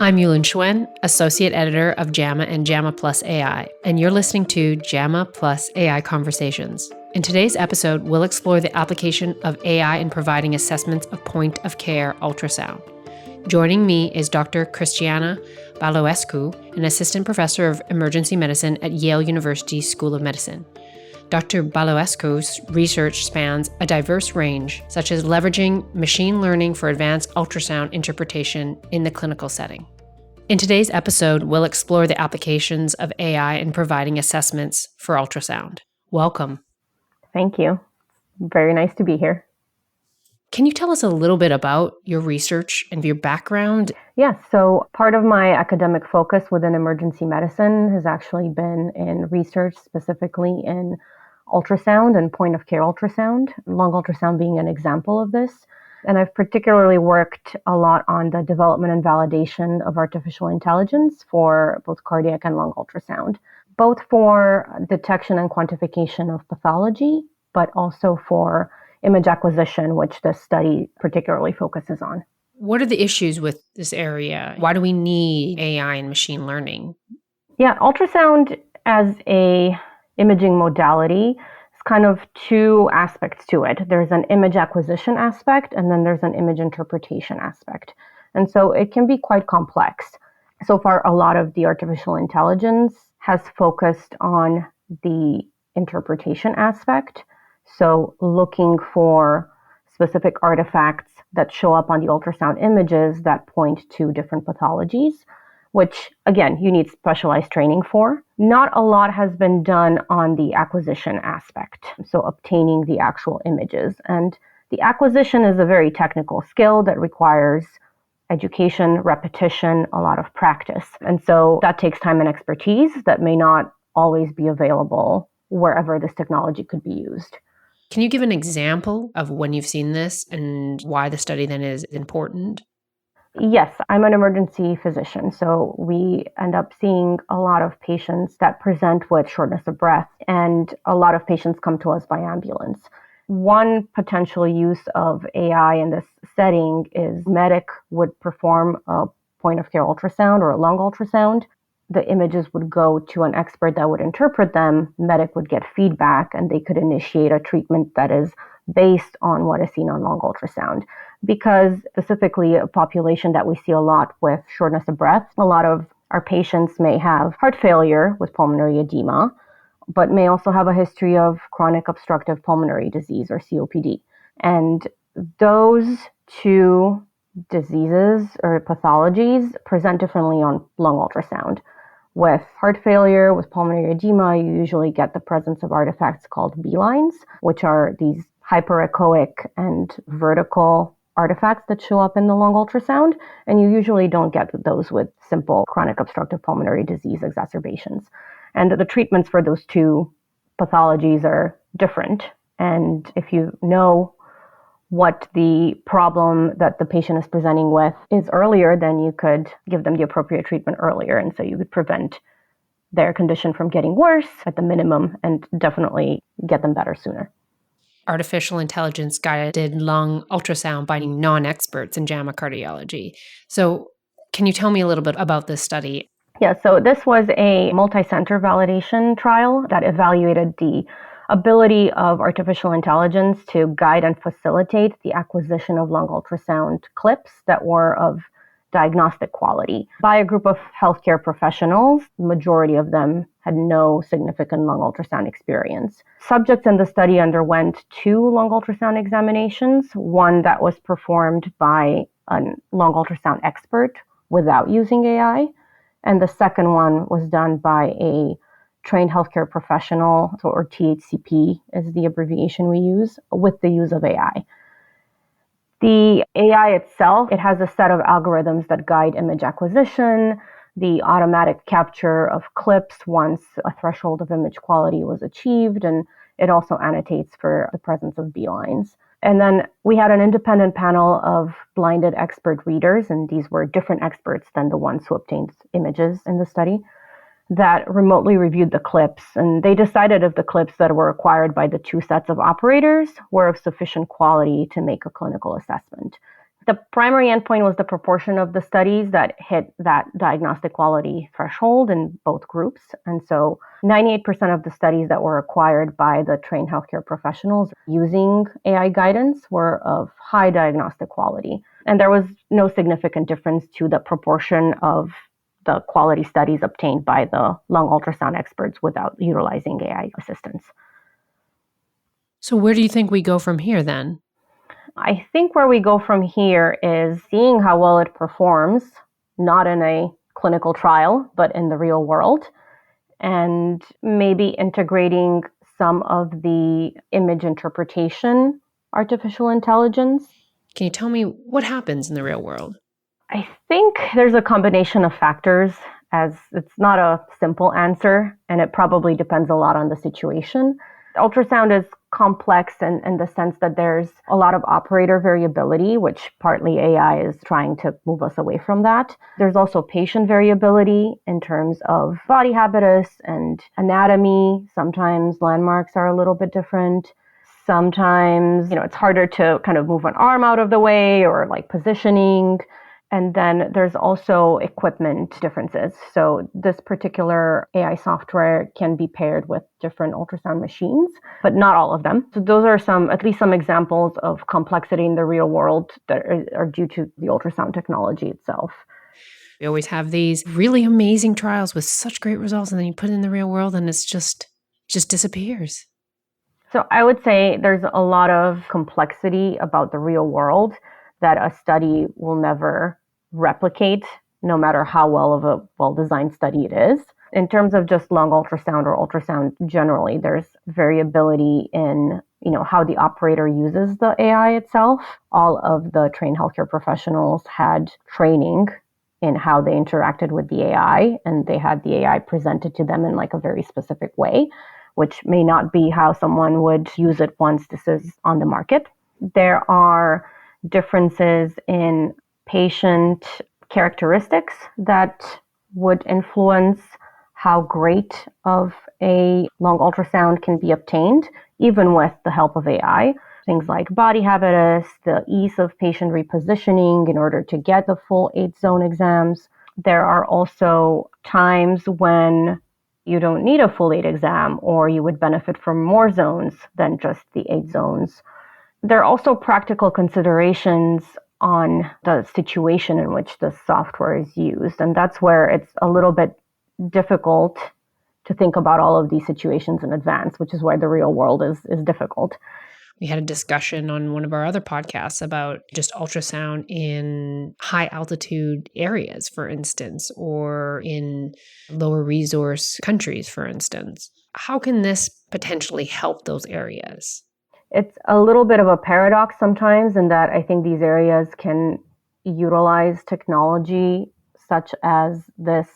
I'm Yulin Hswen, Associate Editor of JAMA and JAMA Plus AI, and you're listening to JAMA Plus AI Conversations. In today's episode, we'll explore the application of AI in providing assessments of point-of-care ultrasound. Joining me is Dr. Cristiana Baloescu, an Assistant Professor of Emergency Medicine at Yale University School of Medicine. Dr. Baloescu's research spans a diverse range, such as leveraging machine learning for advanced ultrasound interpretation in the clinical setting. In today's episode, we'll explore the applications of AI in providing assessments for ultrasound. Welcome. Thank you. Very nice to be here. Can you tell us a little bit about your research and your background? Yes, so part of my academic focus within emergency medicine has actually been in research specifically in ultrasound and point-of-care ultrasound, lung ultrasound being an example of this. And I've particularly worked a lot on the development and validation of artificial intelligence for both cardiac and lung ultrasound, both for detection and quantification of pathology, but also for image acquisition, which this study particularly focuses on. What are the issues with this area? Why do we need AI and machine learning? Yeah, ultrasound as a imaging modality is kind of two aspects to it. There's an image acquisition aspect, and then there's an image interpretation aspect. And so it can be quite complex. So far, a lot of the artificial intelligence has focused on the interpretation aspect. So looking for specific artifacts that show up on the ultrasound images that point to different pathologies, which, again, you need specialized training for. Not a lot has been done on the acquisition aspect, so obtaining the actual images. And the acquisition is a very technical skill that requires education, repetition, a lot of practice. And so that takes time and expertise that may not always be available wherever this technology could be used. Can you give an example of when you've seen this and why the study then is important? Yes, I'm an emergency physician, so we end up seeing a lot of patients that present with shortness of breath, and a lot of patients come to us by ambulance. One potential use of AI in this setting is medic would perform a point-of-care ultrasound or a lung ultrasound. The images would go to an expert that would interpret them. Medic would get feedback, and they could initiate a treatment that is based on what is seen on lung ultrasound. Because specifically a population that we see a lot with shortness of breath, a lot of our patients may have heart failure with pulmonary edema, but may also have a history of chronic obstructive pulmonary disease or COPD. And those two diseases or pathologies present differently on lung ultrasound. With heart failure, with pulmonary edema, you usually get the presence of artifacts called B-lines, which are these hyperechoic and vertical artifacts that show up in the lung ultrasound, and you usually don't get those with simple chronic obstructive pulmonary disease exacerbations. And the treatments for those two pathologies are different. And if you know what the problem that the patient is presenting with is earlier, then you could give them the appropriate treatment earlier. And so you could prevent their condition from getting worse at the minimum and definitely get them better sooner. Artificial intelligence guided lung ultrasound by Nonexperts in JAMA Cardiology. So can you tell me a little bit about this study? Yeah, so this was a multi-center validation trial that evaluated the ability of artificial intelligence to guide and facilitate the acquisition of lung ultrasound clips that were of diagnostic quality by a group of healthcare professionals. The majority of them had no significant lung ultrasound experience. Subjects in the study underwent 2 lung ultrasound examinations, one that was performed by a lung ultrasound expert without using AI, and the second one was done by a trained healthcare professional, or THCP is the abbreviation we use, with the use of AI. The AI itself, it has a set of algorithms that guide image acquisition, the automatic capture of clips once a threshold of image quality was achieved, and it also annotates for the presence of B-lines. And then we had an independent panel of blinded expert readers, and these were different experts than the ones who obtained images in the study, that remotely reviewed the clips. And they decided if the clips that were acquired by the 2 sets of operators were of sufficient quality to make a clinical assessment. The primary endpoint was the proportion of the studies that hit that diagnostic quality threshold in both groups. And so 98% of the studies that were acquired by the trained healthcare professionals using AI guidance were of high diagnostic quality. And there was no significant difference to the proportion of the quality studies obtained by the lung ultrasound experts without utilizing AI assistance. So where do you think we go from here then? I think where we go from here is seeing how well it performs, not in a clinical trial, but in the real world, and maybe integrating some of the image interpretation artificial intelligence. Can you tell me what happens in the real world? I think there's a combination of factors, as it's not a simple answer, and it probably depends a lot on the situation. Ultrasound is complex in the sense that there's a lot of operator variability, which partly AI is trying to move us away from that. There's also patient variability in terms of body habitus and anatomy. Sometimes landmarks are a little bit different. Sometimes, it's harder to kind of move an arm out of the way or like positioning. And then there's also equipment differences. So this particular AI software can be paired with different ultrasound machines, but not all of them. So those are at least some examples of complexity in the real world that are due to the ultrasound technology itself. We always have these really amazing trials with such great results, and then you put it in the real world and it's just disappears. So I would say there's a lot of complexity about the real world that a study will never replicate, no matter how well-designed study it is. In terms of just lung ultrasound or ultrasound generally, there's variability in how the operator uses the AI itself. All of the trained healthcare professionals had training in how they interacted with the AI, and they had the AI presented to them in like a very specific way, which may not be how someone would use it once this is on the market. There are differences in patient characteristics that would influence how great of a lung ultrasound can be obtained, even with the help of AI. Things like body habitus, the ease of patient repositioning in order to get the full 8-zone exams. There are also times when you don't need a full 8 exam, or you would benefit from more zones than just the 8 zones. There are also practical considerations on the situation in which the software is used. And that's where it's a little bit difficult to think about all of these situations in advance, which is why the real world is difficult. We had a discussion on one of our other podcasts about just ultrasound in high altitude areas, for instance, or in lower resource countries, for instance. How can this potentially help those areas? It's a little bit of a paradox sometimes in that I think these areas can utilize technology such as this.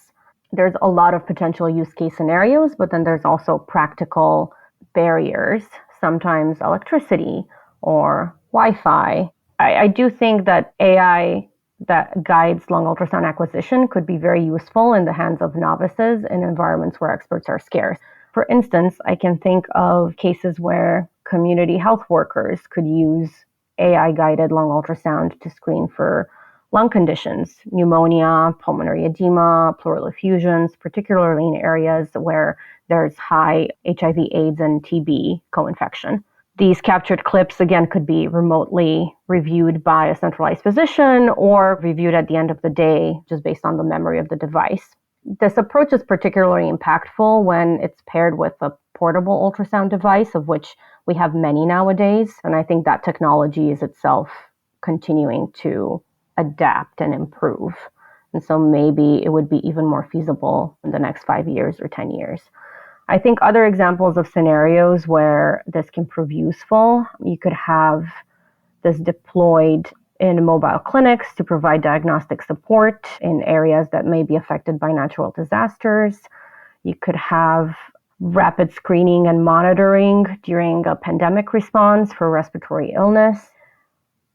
There's a lot of potential use case scenarios, but then there's also practical barriers, sometimes electricity or Wi-Fi. I do think that AI that guides lung ultrasound acquisition could be very useful in the hands of novices in environments where experts are scarce. For instance, I can think of cases where community health workers could use AI-guided lung ultrasound to screen for lung conditions, pneumonia, pulmonary edema, pleural effusions, particularly in areas where there's high HIV, AIDS, and TB co-infection. These captured clips, again, could be remotely reviewed by a centralized physician or reviewed at the end of the day, just based on the memory of the device. This approach is particularly impactful when it's paired with a portable ultrasound device, of which we have many nowadays. And I think that technology is itself continuing to adapt and improve. And so maybe it would be even more feasible in the next 5 years or 10 years. I think other examples of scenarios where this can prove useful, you could have this deployed in mobile clinics to provide diagnostic support in areas that may be affected by natural disasters. You could have rapid screening and monitoring during a pandemic response for respiratory illness.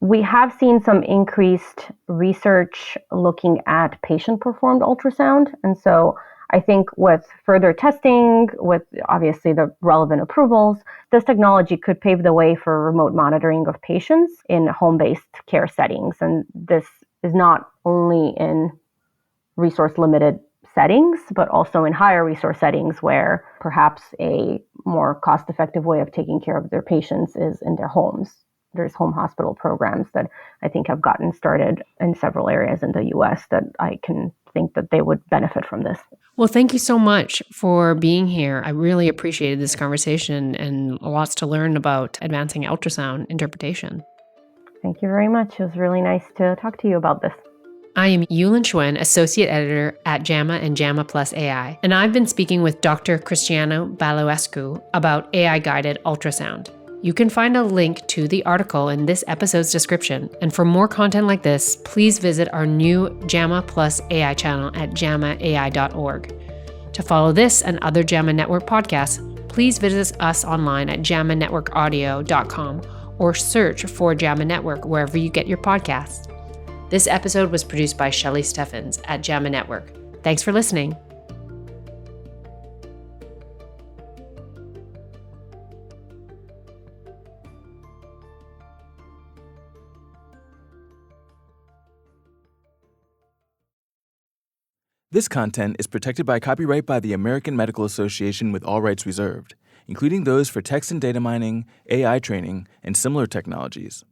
We have seen some increased research looking at patient-performed ultrasound. And so I think with further testing, with obviously the relevant approvals, this technology could pave the way for remote monitoring of patients in home-based care settings. And this is not only in resource-limited settings, but also in higher resource settings where perhaps a more cost-effective way of taking care of their patients is in their homes. There's home hospital programs that I think have gotten started in several areas in the US that I can think that they would benefit from this. Well, thank you so much for being here. I really appreciated this conversation and lots to learn about advancing ultrasound interpretation. Thank you very much. It was really nice to talk to you about this. I am Yulin Hswen, Associate Editor at JAMA and JAMA Plus AI, and I've been speaking with Dr. Cristiana Baloescu about AI-guided ultrasound. You can find a link to the article in this episode's description, and for more content like this, please visit our new JAMA Plus AI channel at jamaa.org. To follow this and other JAMA Network podcasts, please visit us online at jamanetworkaudio.com or search for JAMA Network wherever you get your podcasts. This episode was produced by Shelley Steffens at JAMA Network. Thanks for listening. This content is protected by copyright by the American Medical Association with all rights reserved, including those for text and data mining, AI training, and similar technologies.